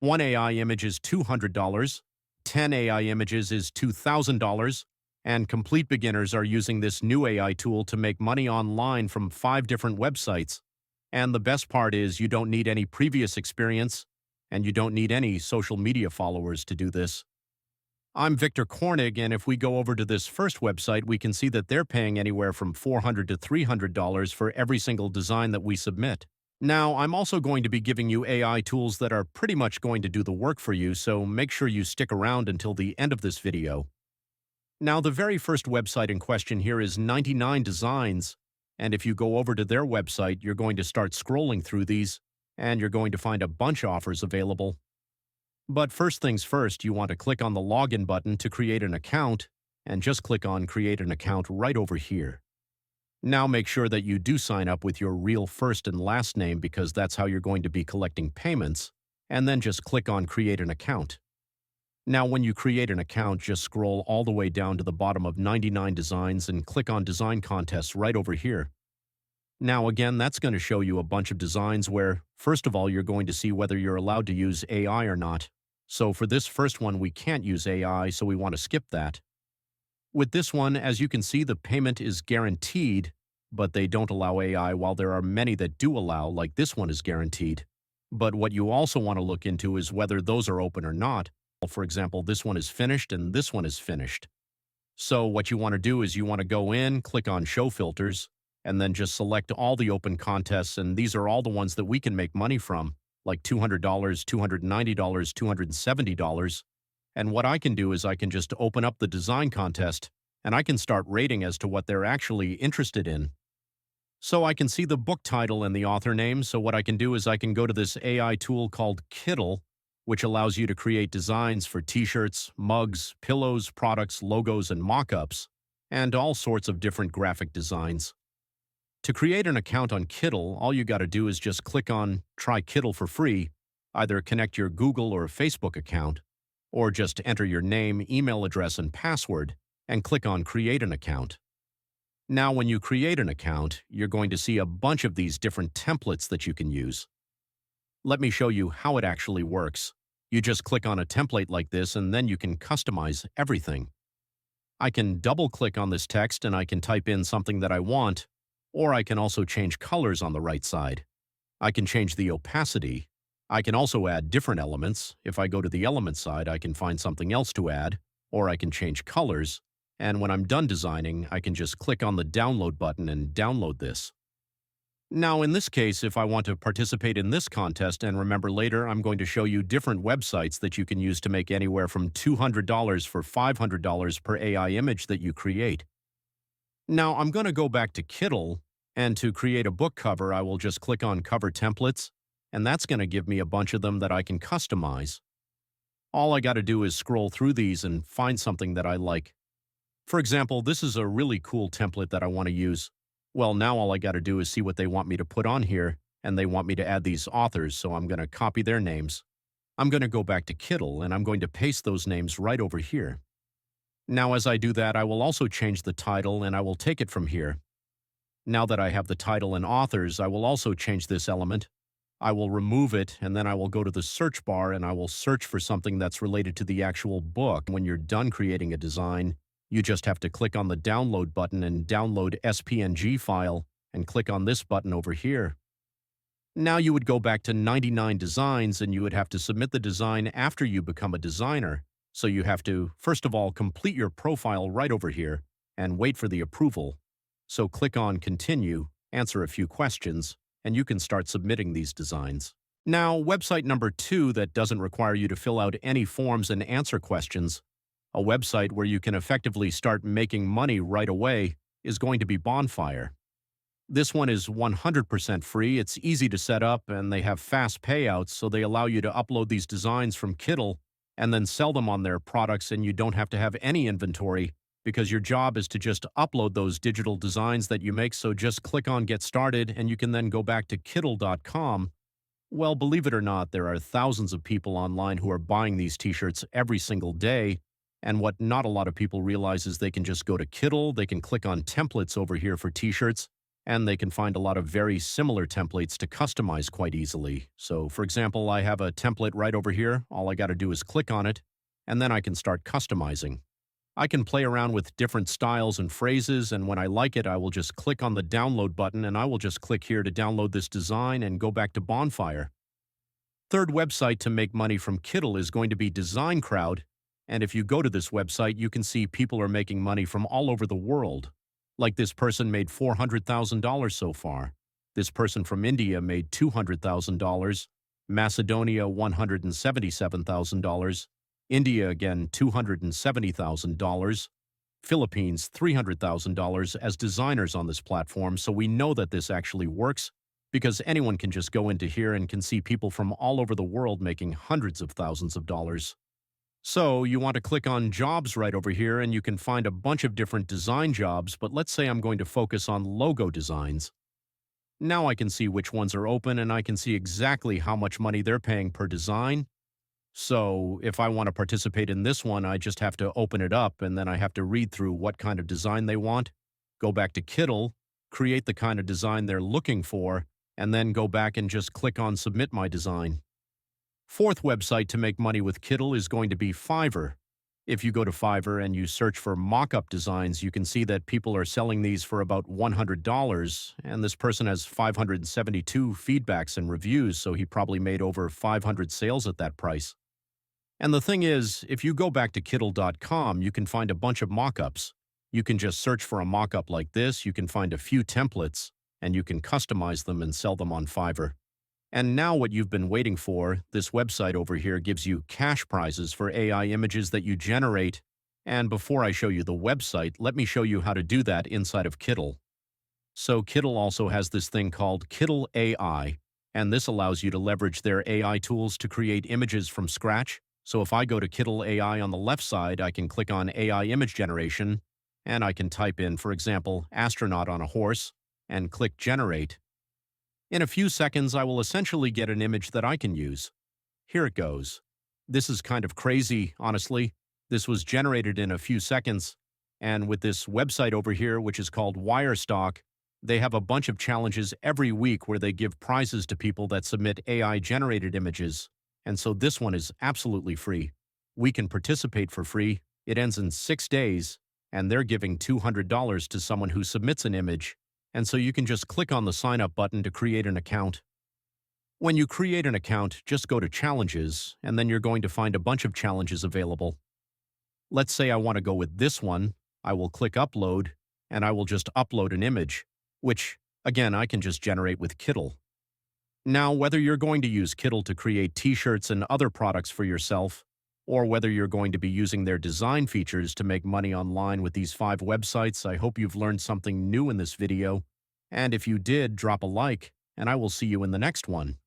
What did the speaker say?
One AI image is $200, 10 AI images is $2,000, and complete beginners are using this new AI tool to make money online from 5 different websites. And the best part is you don't need any previous experience, and you don't need any social media followers to do this. I'm Victor Kornig, and if we go over to this first website, we can see that they're paying anywhere from $400 to $300 for every single design that we submit. Now, I'm also going to be giving you AI tools that are pretty much going to do the work for you, so make sure you stick around until the end of this video. Now, the very first website in question here is 99 Designs, and if you go over to their website, you're going to start scrolling through these, and you're going to find a bunch of offers available. But first things first, you want to click on the login button to create an account, and just click on Create an Account right over here. Now make sure that you do sign up with your real first and last name because that's how you're going to be collecting payments, and then just click on Create an Account. Now when you create an account, just scroll all the way down to the bottom of 99 Designs and click on Design Contests right over here. Now again, that's going to show you a bunch of designs where, first of all, you're going to see whether you're allowed to use AI or not. So for this first one, we can't use AI, so we want to skip that. With this one, as you can see, the payment is guaranteed, but they don't allow AI, while there are many that do allow, like this one is guaranteed. But what you also want to look into is whether those are open or not. For example, this one is finished and this one is finished. So what you want to do is you want to go in, click on Show Filters, and then just select all the open contests, and these are all the ones that we can make money from, like $200, $290, $270. And what I can do is I can just open up the design contest, and I can start rating as to what they're actually interested in. So I can see the book title and the author name, so what I can do is I can go to this AI tool called Kittl, which allows you to create designs for t-shirts, mugs, pillows, products, logos, and mock-ups, and all sorts of different graphic designs. To create an account on Kittl, all you got to do is just click on Try Kittl for free, either connect your Google or Facebook account, or just enter your name, email address, and password, and click on Create an Account. Now, when you create an account, you're going to see a bunch of these different templates that you can use. Let me show you how it actually works. You just click on a template like this, and then you can customize everything. I can double-click on this text, and I can type in something that I want, or I can also change colors on the right side. I can change the opacity. I can also add different elements. If I go to the element side, I can find something else to add, or I can change colors. And when I'm done designing, I can just click on the download button and download this. Now, in this case, if I want to participate in this contest, and remember later, I'm going to show you different websites that you can use to make anywhere from $200 for $500 per AI image that you create. Now, I'm going to go back to Kittl, and to create a book cover, I will just click on Cover Templates, and that's going to give me a bunch of them that I can customize. All I got to do is scroll through these and find something that I like. For example, this is a really cool template that I want to use. Well, now all I got to do is see what they want me to put on here, and they want me to add these authors, so I'm going to copy their names. I'm going to go back to Kittl, and I'm going to paste those names right over here. Now, as I do that, I will also change the title, and I will take it from here. Now that I have the title and authors, I will also change this element. I will remove it, and then I will go to the search bar, and I will search for something that's related to the actual book. When you're done creating a design, you just have to click on the download button and download SPNG file, and click on this button over here. Now you would go back to 99 Designs, and you would have to submit the design after you become a designer. So you have to, first of all, complete your profile right over here and wait for the approval. So click on Continue, answer a few questions, and you can start submitting these designs. Now, website number 2 that doesn't require you to fill out any forms and answer questions, a website where you can effectively start making money right away, is going to be Bonfire. This one is 100% free, it's easy to set up, and they have fast payouts, so they allow you to upload these designs from Kittl and then sell them on their products, and you don't have to have any inventory because your job is to just upload those digital designs that you make. So just click on Get Started, and you can then go back to Kittl.com. Well, believe it or not, there are thousands of people online who are buying these t-shirts every single day, and what not a lot of people realize is they can just go to Kittl, they can click on Templates over here for t-shirts, And they can find a lot of very similar templates to customize quite easily. So for example, I have a template right over here. All I got to do is click on it, and then I can start customizing. I can play around with different styles and phrases, and when I like it, I will just click on the download button, and I will just click here to download this design and go back to Bonfire. Third website to make money from Kittl is going to be Design Crowd, and if you go to this website, you can see people are making money from all over the world. Like this person made $400,000 so far. This person from India made $200,000, Macedonia $177,000, India again $270,000, Philippines $300,000 as designers on this platform, so we know that this actually works because anyone can just go into here and can see people from all over the world making hundreds of thousands of dollars. So you want to click on jobs right over here and you can find a bunch of different design jobs, but let's say I'm going to focus on logo designs. Now I can see which ones are open and I can see exactly how much money they're paying per design. So if I want to participate in this one, I just have to open it up and then I have to read through what kind of design they want, go back to Kittl, create the kind of design they're looking for, and then go back and just click on Submit My Design. Fourth website to make money with Kittl is going to be Fiverr. If you go to Fiverr and you search for mock-up designs, you can see that people are selling these for about $100, and this person has 572 feedbacks and reviews, so he probably made over 500 sales at that price. And the thing is, if you go back to Kittl.com, you can find a bunch of mock-ups. You can just search for a mock-up like this, you can find a few templates, and you can customize them and sell them on Fiverr. And now what you've been waiting for, this website over here gives you cash prizes for AI images that you generate. And before I show you the website, let me show you how to do that inside of Kittl. So Kittl also has this thing called Kittl AI, and this allows you to leverage their AI tools to create images from scratch. So if I go to Kittl AI on the left side, I can click on AI image generation, and I can type in, for example, astronaut on a horse, and click generate. In a few seconds, I will essentially get an image that I can use. Here it goes. This is kind of crazy, honestly. This was generated in a few seconds, and with this website over here, which is called Wirestock, they have a bunch of challenges every week where they give prizes to people that submit AI-generated images, and so this one is absolutely free. We can participate for free. It ends in 6 days, and they're giving $200 to someone who submits an image. And so you can just click on the sign up button to create an account. When you create an account, just go to challenges, and then you're going to find a bunch of challenges available. Let's say I want to go with this one. I will click upload, and I will just upload an image, which, again, I can just generate with Kittl. Now, whether you're going to use Kittl to create t-shirts and other products for yourself, or whether you're going to be using their design features to make money online with these 5 websites, I hope you've learned something new in this video. And if you did, drop a like, and I will see you in the next one.